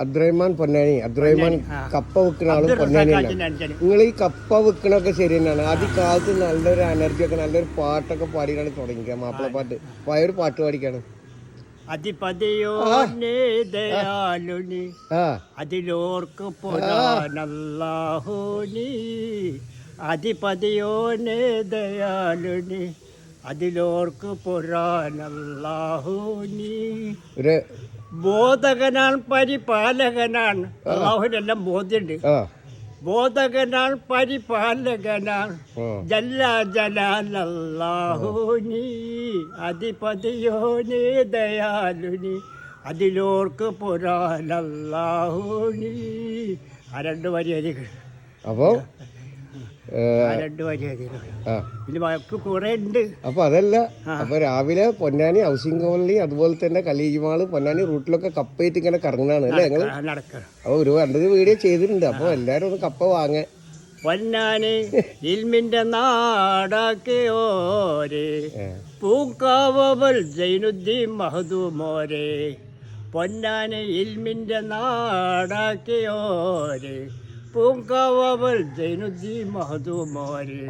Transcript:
അബ്ദുറഹ്മാൻ പൊന്നാനി. അബ്ദുറഹ്മാൻ കപ്പ വെക്കുന്ന ആളും പൊന്നാനിയാണ്. നിങ്ങൾ ഈ കപ്പ വെക്കണൊക്കെ ശരി തന്നെയാണ്. ആദ്യകാലത്ത് നല്ലൊരു എനർജി ഒക്കെ നല്ലൊരു പാട്ടൊക്കെ പാടിയാണ് തുടങ്ങിക്കുക. മാപ്പിളപ്പാട്ട്. അപ്പോൾ ആ ഒരു പാട്ട് പാടിക്കാണ്. അതിപതിയോനെ ദയാലുനി അതിലോർക്ക് പൊരാനല്ലാഹുനി. അതിപതിയോനെ ദയാലുനി അതിലോർക്ക് പൊരാനല്ലാഹുനി. ബോധകനാണ്, പരിപാലകനാണ്. അള്ളാഹുവിനെല്ലാം ബോധ്യമുണ്ട്. ബോധകനാണ്, പരിപാലകനാണ്. ജല്ല ജലാലല്ലാഹുനി. അധിപതിയോനി ദയാലുനി അതിലോർക്ക് പൊരാനല്ലാഹുനി. ആ രണ്ട് വരി അധികം. അപ്പോൾ രണ്ട് വരി അധികം. ഇതിൽ വഴക്ക് കുറെ ഉണ്ട്. അപ്പൊ അതല്ല, അപ്പൊ രാവിലെ പൊന്നാനി ഹൗസിംഗ് കോളനി അതുപോലെ തന്നെ കലീജ്മാള് പൊന്നാനി റൂട്ടിലൊക്കെ കപ്പയിട്ട് ഇങ്ങനെ കറങ്ങുന്നതാണ് അല്ലേ ഞങ്ങള്? അപ്പൊ ഒരു 2 വീഡിയോ ചെയ്തിട്ടുണ്ട്. അപ്പൊ എല്ലാരും ഒന്ന് കപ്പ വാങ്ങാൻ. പൊന്നാനി ഇൽമിന്റെ നാടാക്കിയോരെ പൂക്കാവൽ ജൈനുദ്ദീൻ മഹദൂമോരെ. പൊന്നാനി ഇൽമിന്റെ നാടാക്കിയോരെ പൂങ്കാവൽ ജൈനുദ്ദീൻ മഹദൂമോരെ.